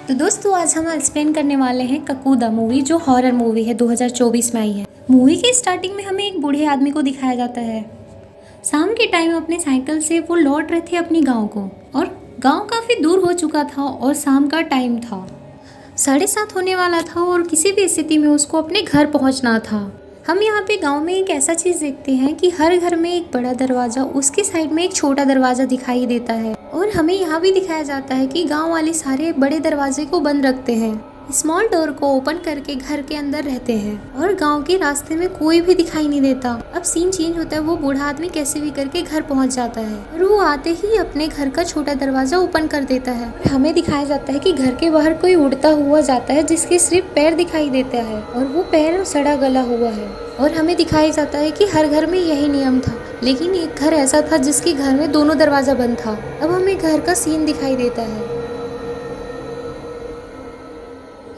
तो दोस्तों आज हम एक्सप्लेन करने वाले हैं ककू द मूवी, जो हॉरर मूवी है 2024 में आई है। मूवी की स्टार्टिंग में हमें एक बूढ़े आदमी को दिखाया जाता है। शाम के टाइम अपने साइकिल से वो लौट रहे थे अपनी गांव को, और गांव काफ़ी दूर हो चुका था और शाम का टाइम था, 7:30 होने वाला था और किसी भी स्थिति में उसको अपने घर पहुंचना था। हम यहाँ पे गांव में एक ऐसा चीज़ देखते हैं कि हर घर में एक बड़ा दरवाज़ा, उसके साइड में एक छोटा दरवाज़ा दिखाई देता है। और हमें यहाँ भी दिखाया जाता है कि गांव वाले सारे बड़े दरवाजे को बंद रखते हैं, स्मॉल डोर को ओपन करके घर के अंदर रहते हैं और गांव के रास्ते में कोई भी दिखाई नहीं देता। अब सीन चेंज होता है, वो बूढ़ा आदमी कैसे भी करके घर पहुंच जाता है और वो आते ही अपने घर का छोटा दरवाजा ओपन कर देता है। और हमें दिखाया जाता है कि घर के बाहर कोई उड़ता हुआ जाता है जिसके सिर्फ पैर दिखाई देता है और वो पैर सड़ा गला हुआ है। और हमें दिखाया जाता है कि हर घर में यही नियम था, लेकिन एक घर ऐसा था जिसके घर में दोनों दरवाजा बंद था। अब हमें घर का सीन दिखाई देता है।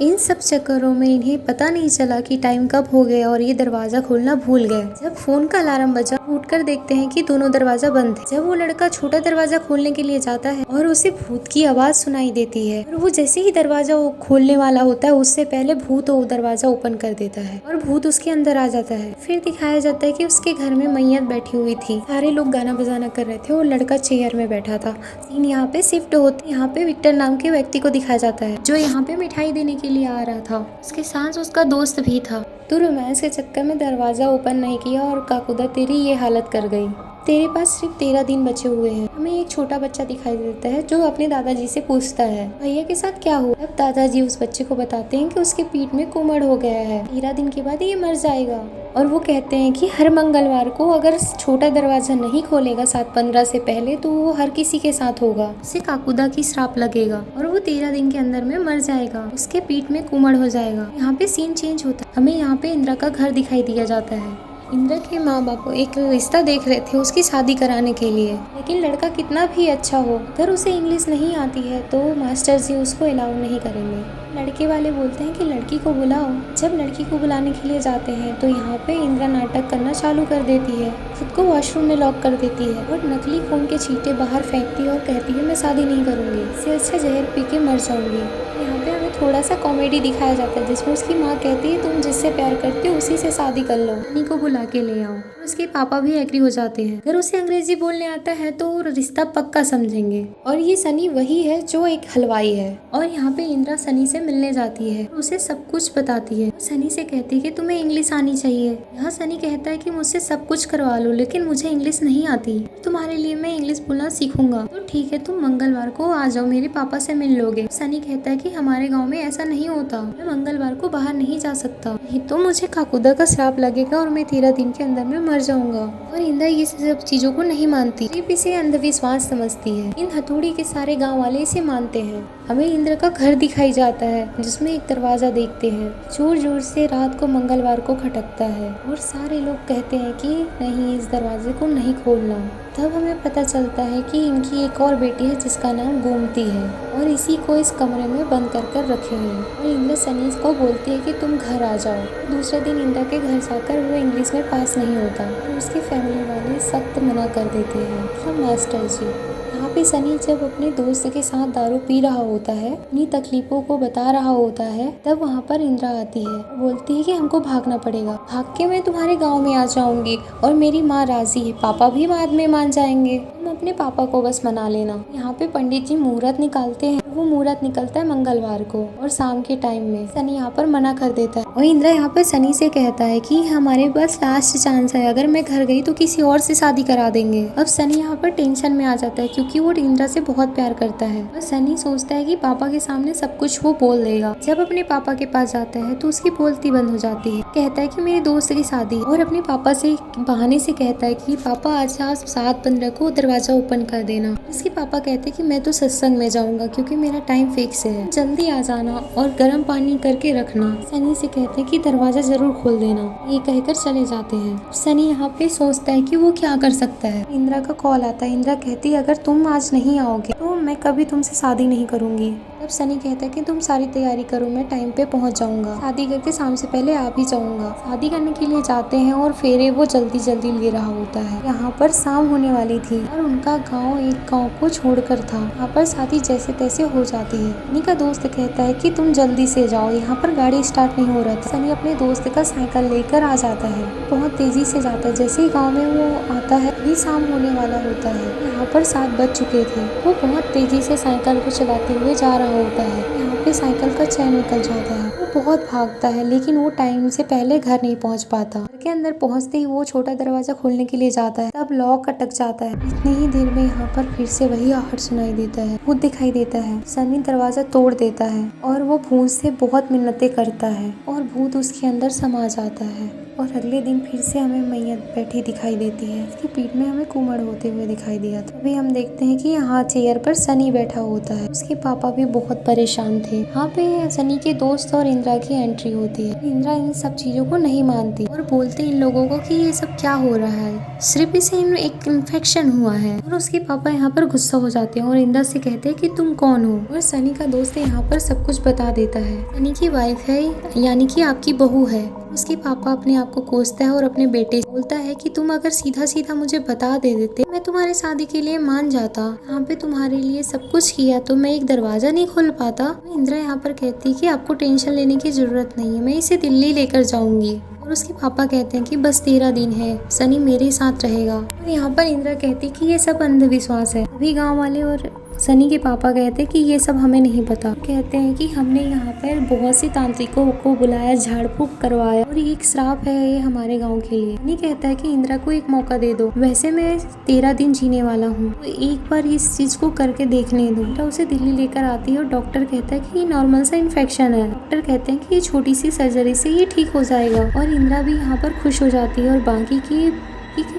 इन सब चक्करों में इन्हें पता नहीं चला कि टाइम कब हो गया और ये दरवाजा खोलना भूल गए। जब फोन का अलार्म बजा, उठकर देखते हैं कि दोनों दरवाजा बंद है। जब वो लड़का छोटा दरवाजा खोलने के लिए जाता है और उसे भूत की आवाज सुनाई देती है, और वो जैसे ही दरवाजा खोलने वाला होता है उससे पहले भूत वो दरवाजा ओपन कर देता है और भूत उसके अंदर आ जाता है। फिर दिखाया जाता है कि उसके घर में मैयत बैठी हुई थी, सारे लोग गाना बजाना कर रहे थे और लड़का चेयर में बैठा था। सीन यहाँ पे शिफ्ट होते, यहाँ पे विक्टर नाम के व्यक्ति को दिखाया जाता है जो यहाँ पे मिठाई देने के लिए आ रहा था। उसके साथ उसका दोस्त भी था। तो रोमांस के चक्कर में दरवाजा ओपन नहीं किया और काकुदा तेरी ये हालत कर गई। तेरे पास सिर्फ 13 दिन बचे हुए हैं। हमें एक छोटा बच्चा दिखाई देता है जो अपने दादाजी से पूछता है भैया के साथ क्या हुआ। अब दादाजी उस बच्चे को बताते हैं कि उसके पीठ में कुमड़ हो गया है, 13 दिन के बाद ये मर जाएगा। और वो कहते हैं कि हर मंगलवार को अगर छोटा दरवाजा नहीं खोलेगा 7:15 से पहले तो वो हर किसी के साथ होगा, उसे काकुदा की श्राप लगेगा और वो 13 दिन के अंदर में मर जाएगा, उसके पीठ में कुमड़ हो जाएगा। यहाँ पे सीन चेंज होता है। हमें यहाँ पे इंदिरा का घर दिखाई दिया जाता है। इंदिरा के माँ बाप एक रिश्ता देख रहे थे उसकी शादी कराने के लिए, लेकिन लड़का कितना भी अच्छा हो, अगर उसे इंग्लिश नहीं आती है तो मास्टर जी उसको अलाउ नहीं करेंगे। लड़के वाले बोलते हैं कि लड़की को बुलाओ। जब लड़की को बुलाने के लिए जाते हैं तो यहाँ पे इंदिरा नाटक करना चालू कर देती है, खुद को वॉशरूम में लॉक कर देती है और नकली खून के छींटे बाहर फेंकती है और कहती है मैं शादी नहीं करूँगी, इससे अच्छा जहर पी के मर जाऊँगी। यहाँ पे हमें थोड़ा सा कॉमेडी दिखाया जाता है जिसमें उसकी माँ कहती है तुम जिससे प्यार करते हो उसी से शादी कर लो, सनी को बुला के ले आओ। उसके पापा भी एग्री हो जाते हैं। अगर उसे अंग्रेजी बोलने आता है तो रिश्ता पक्का समझेंगे। और ये सनी वही है जो एक हलवाई है। और यहाँ पे इंदिरा सनी से मिलने जाती है, उसे सब कुछ बताती है। सनी से कहती है कि तुम्हें इंग्लिश आनी चाहिए। यहाँ सनी कहता है कि मुझसे सब कुछ करवा लो लेकिन मुझे इंग्लिश नहीं आती, तुम्हारे लिए मैं इंग्लिश बोलना सीखूंगा। तो ठीक है, तुम मंगलवार को आ जाओ, मेरे पापा से मिल लोगे। सनी कहता है कि हमारे गाँव में ऐसा नहीं होता, मैं मंगलवार को बाहर नहीं जा सकता, नहीं तो मुझे काकुदा का श्राप लगेगा और मैं 13 दिन के अंदर में मर जाऊंगा। और इंदिरा ये सब चीजों को नहीं मानती, सिर्फ इसे अंधविश्वास समझती है। इन हथौड़ी के सारे गांव वाले इसे मानते हैं। हमें इंदिरा का घर दिखाई जाता है जिसमें एक दरवाजा देखते हैं, जोर जोर से रात को मंगलवार को खटकता है और सारे लोग कहते हैं कि नहीं, इस दरवाजे को नहीं खोलना। तब हमें पता चलता है कि इनकी एक और बेटी है जिसका नाम गोमती है और इसी को इस कमरे में बंद कर रखे हैं। और इंदिरा सनी को बोलती है कि तुम घर आ जाओ। दूसरे दिन इंदिरा के घर जाकर वो इंग्लिश में पास नहीं होता और उसकी फैमिली वाले सख्त मना कर देते हैं, सब मास्टर जी। यहाँ पे सनी जब अपने दोस्त के साथ दारू पी रहा होता है, अपनी तकलीफों को बता रहा होता है, तब वहाँ पर इंदिरा आती है, बोलती है कि हमको भागना पड़ेगा, भाग के मैं तुम्हारे गांव में आ जाऊंगी और मेरी माँ राजी है, पापा भी बाद में मान जाएंगे, तुम अपने पापा को बस मना लेना। यहाँ पे पंडित जी मुहूर्त निकालते हैं, वो मुहूर्त निकलता है मंगलवार को और शाम के टाइम में। सनी यहाँ पर मना कर देता है और इंदिरा यहाँ पर सनी से कहता है कि हमारे पास लास्ट चांस है, अगर मैं घर गई तो किसी और से शादी करा देंगे। अब सनी यहाँ पर टेंशन में आ जाता है क्योंकि वो इंदिरा से बहुत प्यार करता है और सनी सोचता है कि पापा के सामने सब कुछ वो बोल देगा। जब अपने पापा के पास जाता है तो उसकी बोलती बंद हो जाती है, कहता है कि मेरे दोस्त की शादी, और अपने पापा से बहाने से कहता है कि पापा आज 7:15 को दरवाजा ओपन कर देना। उसके पापा कहते हैं कि मैं तो सत्संग में जाऊंगा क्योंकि मेरा टाइम फिक्स है, जल्दी आ जाना और गर्म पानी करके रखना। सनी से कहते हैं कि दरवाजा जरूर खोल देना, ये कहकर चले जाते हैं। सनी यहाँ पे सोचता है कि वो क्या कर सकता है। इंदिरा का कॉल आता है, इंदिरा कहती है अगर तुम आज नहीं आओगे तो मैं कभी तुमसे शादी नहीं करूंगी। तब सनी कहता है कि तुम सारी तैयारी करो, मैं टाइम पे पहुंच जाऊंगा, शादी करके शाम से पहले आ भी जाऊंगा। शादी करने के लिए जाते हैं और फेरे वो जल्दी जल्दी ले रहा होता है। यहाँ पर शाम होने वाली थी और उनका गाँव एक गाँव को छोड़कर था। यहाँ पर शादी जैसे तैसे हो जाती है। सनी का दोस्त कहता है कि तुम जल्दी से जाओ, यहाँ पर गाड़ी स्टार्ट नहीं हो रहा था। सनी अपने दोस्त का साइकिल लेकर आ जाता है, बहुत तेजी से जाता है। जैसे ही गांव में वो आता है भी शाम होने वाला होता है। यहाँ पर 7 बज चुके थे। वो बहुत तेजी से साइकिल को चलाते हुए जा रहा होता है। यहाँ पे साइकिल का चैन निकल जाता है। वो बहुत भागता है लेकिन वो टाइम से पहले घर नहीं पहुँच पाता। घर के अंदर पहुँचते ही वो छोटा दरवाजा खोलने के लिए जाता है, तब लॉक अटक जाता है। इतनी ही देर में यहाँ पर फिर से वही आहट सुनाई देता है। भूत दिखाई देता है। सनी दरवाजा तोड़ देता है और वो भूत से बहुत मिन्नतें करता है और भूत उसके अंदर समा जाता है। और अगले दिन फिर से हमें मैयत बैठी दिखाई देती है। उसकी पीठ में हमें कुमड़ होते हुए दिखाई दिया था। अभी हम देखते हैं कि यहाँ चेयर पर सनी बैठा होता है। उसके पापा भी बहुत परेशान थे। यहाँ पे सनी के दोस्त और इंदिरा की एंट्री होती है। इंदिरा इन सब चीजों को नहीं मानती और बोलते इन लोगों को कि ये सब क्या हो रहा है, सिर्फ इसे एक इन्फेक्शन हुआ है। और उसके पापा यहाँ पर गुस्सा हो जाते हैं और इंदिरा से कहते हैं कि तुम कौन हो। और सनी का दोस्त यहाँ पर सब कुछ बता देता है। सनी की वाइफ है, यानी कि आपकी बहू है। उसके पापा अपने आप को कोसता है और अपने बेटे से बोलता है कि तुम अगर सीधा सीधा मुझे बता दे देते, मैं तुम्हारे शादी के लिए मान जाता। यहाँ पे तुम्हारे लिए सब कुछ किया तो मैं एक दरवाजा नहीं खोल पाता। इंदिरा यहाँ पर कहती है कि आपको टेंशन लेने की जरूरत नहीं है, मैं इसे दिल्ली लेकर जाऊंगी। और उसके पापा कहते हैं कि बस 13 दिन है, सनी मेरे साथ रहेगा। और यहाँ पर इंदिरा कहती है कि ये सब अंधविश्वास है। अभी गाँव वाले और सनी के पापा कहते हैं कि ये सब हमें नहीं पता। कहते हैं कि हमने यहाँ पर बहुत सी तांत्रिकों को बुलाया, झाड़ फूक करवाया और ये एक श्राप है ये हमारे गांव के लिए। सनी कहता है कि इंदिरा को एक मौका दे दो, वैसे मैं 13 दिन जीने वाला हूँ, तो एक बार इस चीज को करके देखने दो। इंदिरा उसे दिल्ली लेकर आती है और डॉक्टर कहता है कि ये नॉर्मल सा इन्फेक्शन है। डॉक्टर कहते हैं कि ये छोटी सी सर्जरी से ये ठीक हो जाएगा। और इंदिरा भी यहाँ पर खुश हो जाती है और बाकी की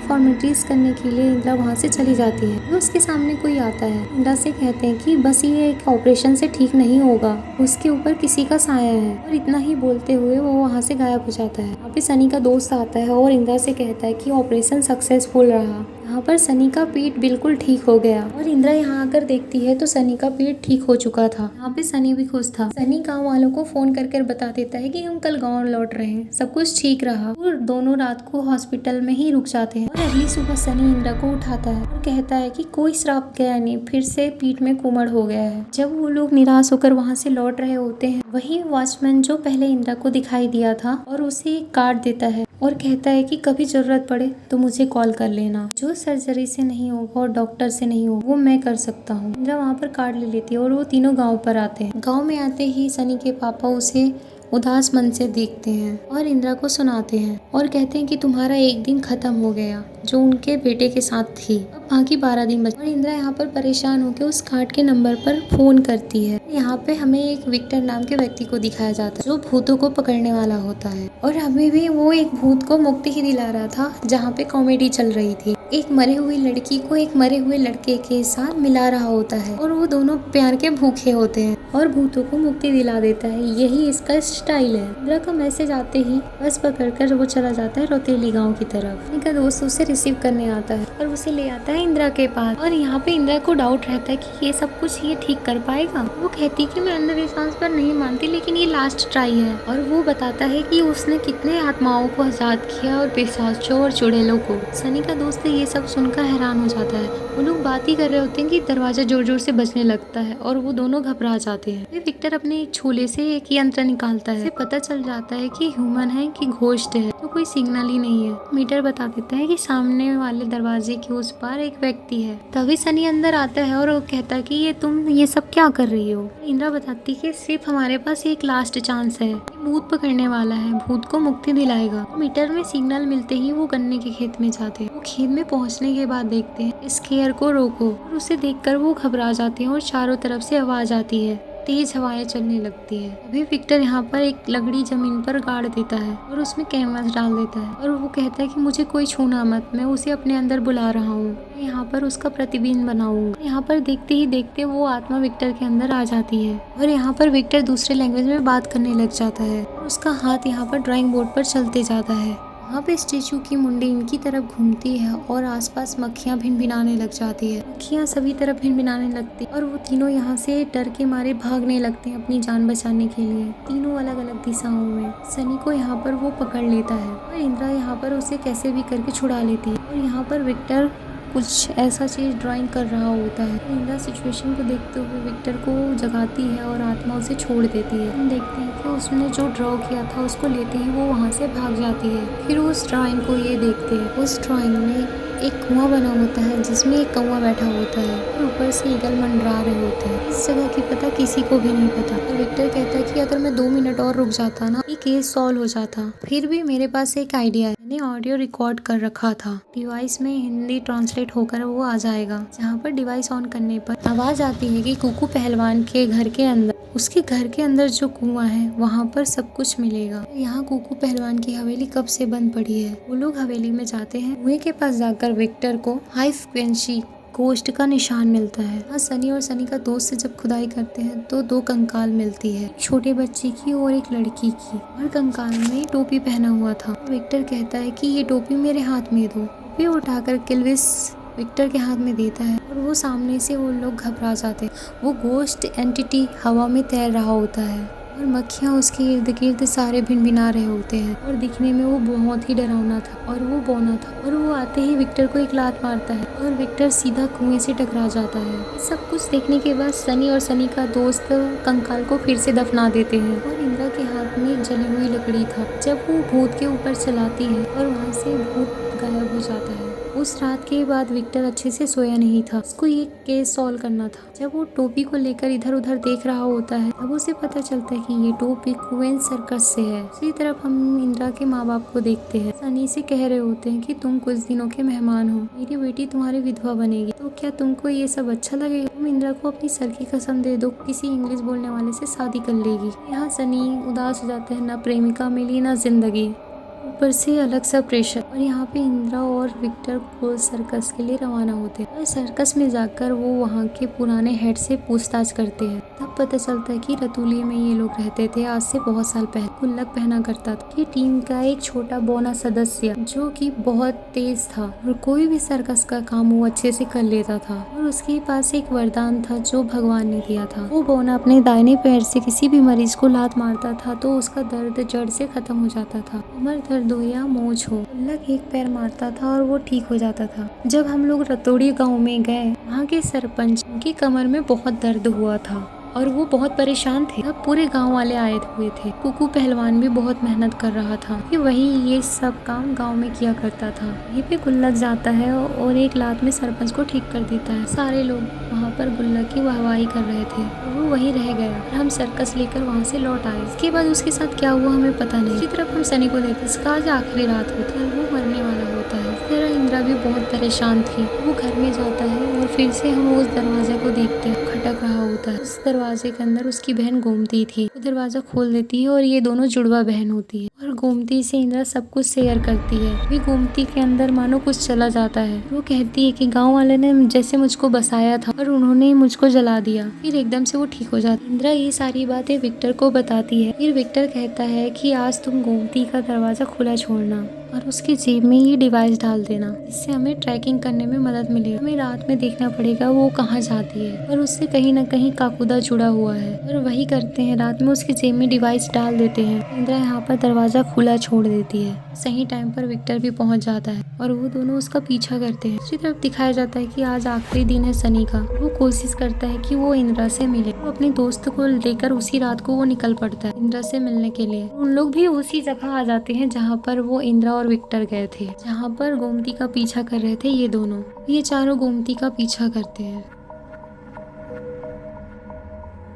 फॉर्मेलिटीज करने के लिए इंदिरा वहाँ से चली जाती है। तो उसके सामने कोई आता है। इंदिरा से कहते हैं कि बस ये एक ऑपरेशन से ठीक नहीं होगा, उसके ऊपर किसी का साया है। और इतना ही बोलते हुए वो वहाँ से गायब हो जाता है। यहाँ पे सनी का दोस्त आता है और इंदिरा से कहता है कि ऑपरेशन सक्सेसफुल रहा। यहाँ पर सनी का पेट बिल्कुल ठीक हो गया। और इंदिरा यहाँ आकर देखती है तो सनी का पेट ठीक हो चुका था। यहाँ पे सनी भी खुश था। सनी गाँव वालों को फोन कर बता देता है कि हम कल गाँव लौट रहे हैं, सब कुछ ठीक रहा। और दोनों रात को हॉस्पिटल में ही रुक जाते हैं। और अगली सुबह सनी इंदिरा को उठाता है और कहता है कि कोई श्राप गया नहीं, फिर से पीठ में कुमड़ हो गया है। जब वो लोग निराश होकर वहाँ से लौट रहे होते हैं, वही वॉचमैन जो पहले इंदिरा को दिखाई दिया था और उसे एक कार्ड देता है और कहता है कि कभी जरूरत पड़े तो मुझे कॉल कर लेना। जो सर्जरी से नहीं होगा और डॉक्टर से नहीं होगा वो मैं कर सकता हूँ। इंदिरा वहाँ पर कार्ड ले लेती है और वो तीनों गाँव पर आते हैं। गाँव में आते ही सनी के पापा उसे उदास मन से देखते हैं और इंदिरा को सुनाते हैं और कहते हैं कि तुम्हारा एक दिन खत्म हो गया जो उनके बेटे के साथ थी, अब बाकी 12 दिन बचे। और इंदिरा यहाँ पर परेशान होकर उस कार्ड के नंबर पर फोन करती है। यहाँ पे हमें एक विक्टर नाम के व्यक्ति को दिखाया जाता है जो भूतों को पकड़ने वाला होता है। और अभी भी वो एक भूत को मुक्ति ही दिला रहा था जहाँ पे कॉमेडी चल रही थी। एक मरे हुई लड़की को एक मरे हुए लड़के के साथ मिला रहा होता है और वो दोनों प्यार के भूखे होते हैं और भूतों को मुक्ति दिला देता है। यही इसका स्टाइल है। इंदिरा का मैसेज आते ही बस पकड़कर वो चला जाता है रौतेली गाँव की तरफ। इनका दोस्त उसे रिसीव करने आता है और उसे ले आता है इंदिरा के पास। और यहाँ पे इंदिरा को डाउट रहता है कि ये सब कुछ ये ठीक कर पाएगा। वो कहती कि मैं अंधविश्वास पर नहीं मानती लेकिन ये लास्ट ट्राई है। और वो बताता है कि उसने कितने आत्माओं को आजाद किया और पिशाचों और चुड़ैलों को। सनी का दोस्त ये सब सुनकर हैरान हो जाता है। वो लोग बात ही कर रहे होते हैं कि दरवाजा जोर जोर से बजने लगता है और वो दोनों घबरा जाते हैं। विक्टर अपने एक छोले से एक यंत्र निकालता है। पता चल जाता है कि ह्यूमन है कि घोस्ट है, तो कोई सिग्नल ही नहीं है। मीटर बता देता है कि सामने वाले दरवाजे के उस पार एक व्यक्ति है। तभी सनी अंदर आता है और वो कहता है कि ये तुम ये सब क्या कर रही हो। इंदिरा बताती है कि सिर्फ हमारे पास एक लास्ट चांस है, भूत पकड़ने वाला है, भूत को मुक्ति दिलाएगा। मीटर में सिग्नल मिलते ही वो गन्ने के खेत में जाते हैं। वो खेत में पहुंचने के बाद देखते हैं स्केयर को रोको और उसे देखकर वो घबरा जाते हैं और चारों तरफ से आवाज आती है, तेज हवाएं चलने लगती है। अभी विक्टर यहाँ पर एक लकड़ी जमीन पर गाड़ देता है और उसमें कैनवास डाल देता है और वो कहता है कि मुझे कोई छूना मत, मैं उसे अपने अंदर बुला रहा हूँ, यहाँ पर उसका प्रतिबिंब बनाऊंगा। यहाँ पर देखते ही देखते वो आत्मा विक्टर के अंदर आ जाती है और यहाँ पर विक्टर दूसरे लैंग्वेज में बात करने लग जाता है और उसका हाथ यहाँ पर ड्राइंग बोर्ड पर चलते जाता है। वहाँ पे स्टेचू की मुंडी इनकी तरफ घूमती है और आसपास मक्खियाँ भिनभिनाने लग जाती है। मक्खियाँ सभी तरफ भिनभिनाने लगती और वो तीनों यहाँ से डर के मारे भागने लगते हैं अपनी जान बचाने के लिए, तीनों अलग अलग दिशाओं में। सनी को यहाँ पर वो पकड़ लेता है और इंद्रा यहाँ पर उसे कैसे भी करके छुड़ा लेती है और यहाँ पर विक्टर कुछ ऐसा चीज ड्राइंग कर रहा होता है। इंद्रा सिचुएशन को देखते हुए विक्टर को जगाती है और आत्मा उसे छोड़ देती है। हम देखते हैं कि उसने जो ड्रॉ किया था उसको लेते ही वो वहाँ से भाग जाती है। फिर उस ड्राइंग को ये देखते हैं, उस ड्राइंग में एक कुआं बना होता है जिसमें एक कौवा बैठा होता है और ऊपर से ईगल मंडरा रहे होते हैं। इस जगह की पता किसी को भी नहीं पता। और विक्टर कहता है कि अगर मैं 2 मिनट और रुक जाता ना, ये केस सॉल्व हो जाता। फिर भी मेरे पास एक आइडिया है, मैंने ऑडियो रिकॉर्ड कर रखा था, डिवाइस में हिंदी ट्रांसलेट होकर वो आ जाएगा। जहाँ पर डिवाइस ऑन करने पर आवाज आती है कि कुकू पहलवान के घर के अंदर, उसके घर के अंदर जो कुआं है वहाँ पर सब कुछ मिलेगा। यहाँ कुकू पहलवान की हवेली कब से बंद पड़ी है। वो लोग हवेली में जाते हैं। कुएं के पास जाकर विक्टर को हाई फ्रिक्वेंसी गोश्त का निशान मिलता है। यहाँ सनी और सनी का दोस्त से जब खुदाई करते हैं तो 2 कंकाल मिलती है, छोटे बच्चे की और एक लड़की की। और कंकाल में टोपी पहना हुआ था। विक्टर कहता है कि ये टोपी मेरे हाथ में दो। टोपी उठाकर किल्विस विक्टर के हाथ में देता है और वो सामने से वो लोग घबरा जाते हैं। वो गोश्त एंटिटी हवा में तैर रहा होता है और मक्खियाँ उसके इर्द गिर्द सारे भिनभिना रहे होते हैं और दिखने में वो बहुत ही डरावना था और वो बौना था। और वो आते ही विक्टर को एक लात मारता है और विक्टर सीधा कुएं से टकरा जाता है। सब कुछ देखने के बाद सनी और सनी का दोस्त कंकाल को फिर से दफना देते हैं और इंद्रा के हाथ में एक जली हुई लकड़ी था। जब वो भूत के ऊपर चलाती है और वहाँ से भूत गायब हो जाता है। उस रात के बाद विक्टर अच्छे से सोया नहीं था। उसको ये केस सॉल्व करना था। जब वो टोपी को लेकर इधर उधर देख रहा होता है तब उसे पता चलता है कि ये टोपी क्वीन सर्कस से है। दूसरी तरफ हम इंद्रा के माँ बाप को देखते हैं। सनी से कह रहे होते हैं कि तुम कुछ दिनों के मेहमान हो, मेरी बेटी तुम्हारी विधवा बनेगी, तो क्या तुमको ये सब अच्छा लगेगा? तुम इंद्रा को अपनी सर की कसम दे दो, किसी इंग्लिश बोलने वाले से शादी कर लेगी। यहाँ सनी उदास हो जाते हैं, ना प्रेमिका मिली ना जिंदगी, ऊपर से अलग सा प्रेशर। और यहाँ पे इंद्रा और विक्टर को सर्कस के लिए रवाना होते हैं और सर्कस में जाकर वो वहाँ के पुराने हेड से पूछताछ करते हैं। तब पता चलता है कि रतूली में ये लोग रहते थे आज से बहुत साल पहले। गुल्लक पहना करता था। ये टीम का एक छोटा बौना सदस्य जो कि बहुत तेज था और कोई भी सर्कस का काम वो अच्छे से कर लेता था और उसके पास एक वरदान था जो भगवान ने दिया था। वो बौना अपने दाहिने पैर से किसी भी मरीज को लात मारता था तो उसका दर्द जड़ से खत्म हो जाता था। उम्र दर्द हो या मोच हो, गुल्लक एक पैर मारता था और वो ठीक हो जाता था। जब हम लोग रतोड़ी गांव में गए, वहाँ के सरपंच की कमर में बहुत दर्द हुआ था और वो बहुत परेशान थे। अब पूरे गांव वाले आए हुए थे। कुकू पहलवान भी बहुत मेहनत कर रहा था कि वही ये सब काम गांव में किया करता था। यहीं पे गुल्लक जाता है और एक लात में सरपंच को ठीक कर देता है। सारे लोग वहाँ पर गुल्लक की वाहवाही कर रहे थे और वो वहीं रह गया और हम सर्कस लेकर वहाँ से लौट आए। इसके बाद उसके साथ क्या हुआ हमें पता नहीं। दूसरी तरफ हम सनी को देखते, इसका आज आखिरी रात होती है, वो मरने वाला होता है। इस तरह इंद्रा भी बहुत परेशान थी। वो घर में जाता है और फिर से हम उस दरवाजे को देखते हैं, खटक रहा होता है। उस दरवाजे के अंदर उसकी बहन गोमती थी। वो दरवाजा खोल देती है और ये दोनों जुड़वा बहन होती है और गोमती से इंद्रा सब कुछ शेयर करती है। भी गोमती के अंदर मानो कुछ चला जाता है। वो कहती है कि गांव वाले ने जैसे मुझको बसाया था और उन्होंने मुझको जला दिया। फिर एकदम से वो ठीक हो जाती है। इंद्रा ये सारी बातें विक्टर को बताती है। फिर विक्टर कहता है कि आज तुम गोमती का दरवाजा खुला छोड़ना और उसकी जेब में ये डिवाइस डाल देना, इससे हमें ट्रैकिंग करने में मदद मिलेगी। हमें रात में देखना पड़ेगा वो कहाँ जाती है और उससे कहीं ना कहीं काकुदा जुड़ा हुआ है। और वही करते हैं, रात में उसकी जेब में डिवाइस डाल देते हैं। इंद्रा यहाँ पर दरवाजा खुला छोड़ देती है। सही टाइम पर विक्टर भी पहुँच जाता है और वो दोनों उसका पीछा करते हैं। दूसरी तरफ दिखाया जाता है कि आज आखिरी दिन है सनी का। वो कोशिश करता है कि वो इंद्रा से मिले। वो अपने दोस्त को लेकर उसी रात को वो निकल पड़ता है इंद्रा से मिलने के लिए। उन लोग भी उसी जगह आ जाते हैं जहाँ पर वो इंद्रा और विक्टर गए थे, जहाँ पर गोमती का पीछा कर रहे थे ये दोनों। ये चारों गोमती का पीछा करते हैं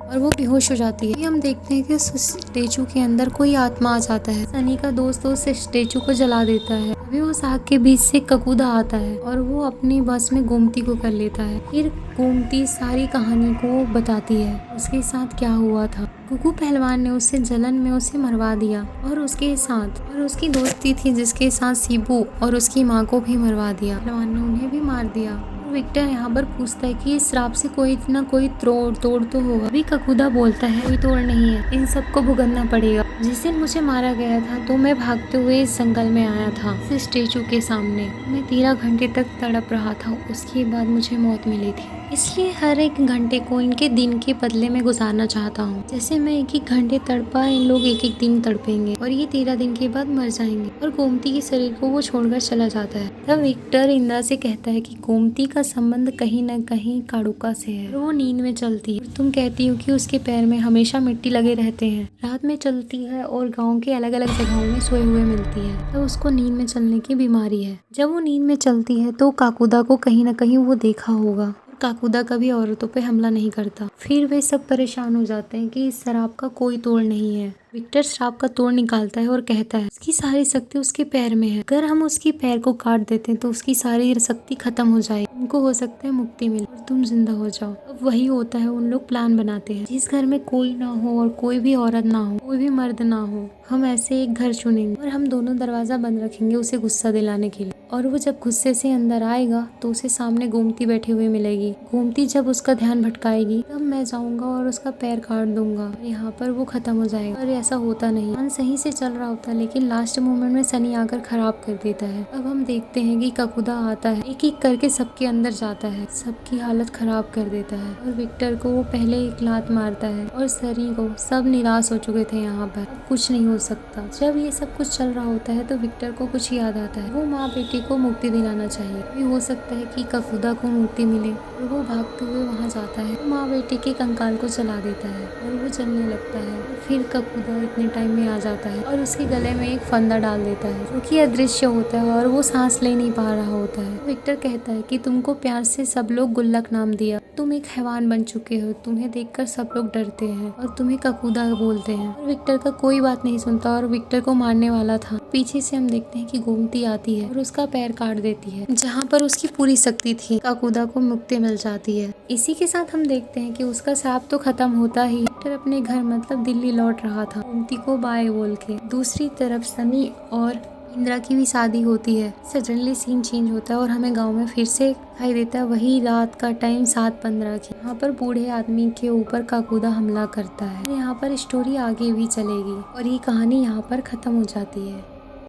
और वो बेहोश हो जाती है। हम देखते हैं कि उस स्टेचू के अंदर कोई आत्मा आ जाता है। सनी का दोस्त उस स्टेचू को जला देता है। अभी उस आग के बीच से ककूदा आता है और वो अपनी बस में गोमती को कर लेता है। फिर गोमती सारी कहानी को बताती है, उसके साथ क्या हुआ था। कुकू पहलवान ने उससे जलन में उसे मरवा दिया और उसके साथ और उसकी दोस्ती थी जिसके साथ सीबू और उसकी माँ को भी मरवा दिया। पहलवान ने उन्हें भी मार दिया। विक्टर यहाँ पर पूछता है कि इस श्राप से कोई ना कोई तोड़ तो होगा। अभी ककुदा बोलता है कोई तोड़ नहीं है, इन सबको भुगतना पड़ेगा। जिस दिन मुझे मारा गया था तो मैं भागते हुए इस जंगल में आया था, इस स्टेचू के सामने। मैं 13 घंटे तक तड़प रहा था, उसके बाद मुझे मौत मिली थी। इसलिए हर एक घंटे को इनके दिन के बदले में गुजारना चाहता हूँ। जैसे मैं 1-1 घंटे तड़पा, इन लोग 1-1 दिन तड़पेंगे और ये 13 दिन के बाद मर जाएंगे। और गोमती के शरीर को वो छोड़कर चला जाता है। तब विक्टर इंदिरा से कहता है कि गोमती का संबंध कहीं न कहीं काड़ुका से है और वो नींद में चलती है। तुम कहती हो कि उसके पैर में हमेशा मिट्टी लगे रहते हैं। रात में चलती है और गाँव के अलग अलग जगहों में सोए हुए मिलती है। तो उसको नींद में चलने की बीमारी है। जब वो नींद में चलती है तो काकुदा को कहीं न कहीं वो देखा होगा। काकुदा कभी औरतों पे हमला नहीं करता। फिर वे सब परेशान हो जाते हैं कि इस शराब का कोई तोड़ नहीं है। विक्टर श्राप का तोड़ निकालता है और कहता है उसकी सारी शक्ति उसके पैर में है। अगर हम उसके पैर को काट देते हैं तो उसकी सारी शक्ति खत्म हो जाएगी। उनको हो सकता है मुक्ति मिले और तुम जिंदा हो जाओ। अब वही होता है, उन लोग प्लान बनाते हैं। जिस घर में कोई ना हो और कोई भी औरत ना हो, कोई भी मर्द ना हो, हम ऐसे एक घर चुनेंगे और हम दोनों दरवाजा बंद रखेंगे उसे गुस्सा दिलाने के लिए। और वो जब गुस्से से अंदर आएगा तो उसे सामने गोमती बैठी हुई मिलेगी। गोमती जब उसका ध्यान भटकाएगी तब मैं जाऊंगा और उसका पैर काट दूंगा। यहाँ पर वो खत्म हो जाएगा। और ऐसा होता नहीं, मन सही से चल रहा होता है लेकिन लास्ट मोमेंट में सनी आकर खराब कर देता है। अब हम देखते हैं कि ककुदा आता है, एक एक करके सबके अंदर जाता है, सबकी हालत खराब कर देता है। और विक्टर को वो पहले एक लात मारता है और सनी को। सब निराश हो चुके थे यहाँ पर, अब कुछ नहीं हो सकता। जब ये सब कुछ चल रहा होता है तो विक्टर को कुछ याद आता है। वो माँ बेटी को मुक्ति दिलाना चाहिए। भी हो सकता है कि ककुदा को मुक्ति मिले और वो भागते हुए वहाँ जाता है। माँ बेटी के कंकाल को जला देता है और वो जलने लगता है। फिर ककुदा इतने टाइम में आ जाता है और उसके गले में एक फंदा डाल देता है जो कि अदृश्य होता है और वो सांस ले नहीं पा रहा होता है। विक्टर कहता है कि तुमको प्यार से सब लोग गुल्लक नाम दिया, तुम एक हैवान बन चुके हो, तुम्हें देखकर सब लोग डरते हैं और तुम्हें ककुदा बोलते हैं। और विक्टर का कोई बात नहीं सुनता और विक्टर को मारने वाला था। पीछे से हम देखते हैं कि गोमती आती है और उसका पैर काट देती है जहाँ पर उसकी पूरी शक्ति थी। ककुदा को मुक्ति मिल जाती है। इसी के साथ हम देखते हैं कि उसका सांप तो खत्म होता ही। विक्टर अपने घर मतलब दिल्ली लौट रहा था गोमती को बाय बोल के। दूसरी तरफ सनी और इंदिरा की भी शादी होती है। सडनली सीन चेंज होता है और हमें गांव में फिर से दिखाई देता है वही रात का टाइम 7:15 की। यहाँ पर बूढ़े आदमी के ऊपर काकुदा हमला करता है। यहाँ पर स्टोरी आगे भी चलेगी और ये कहानी यहाँ पर खत्म हो जाती है।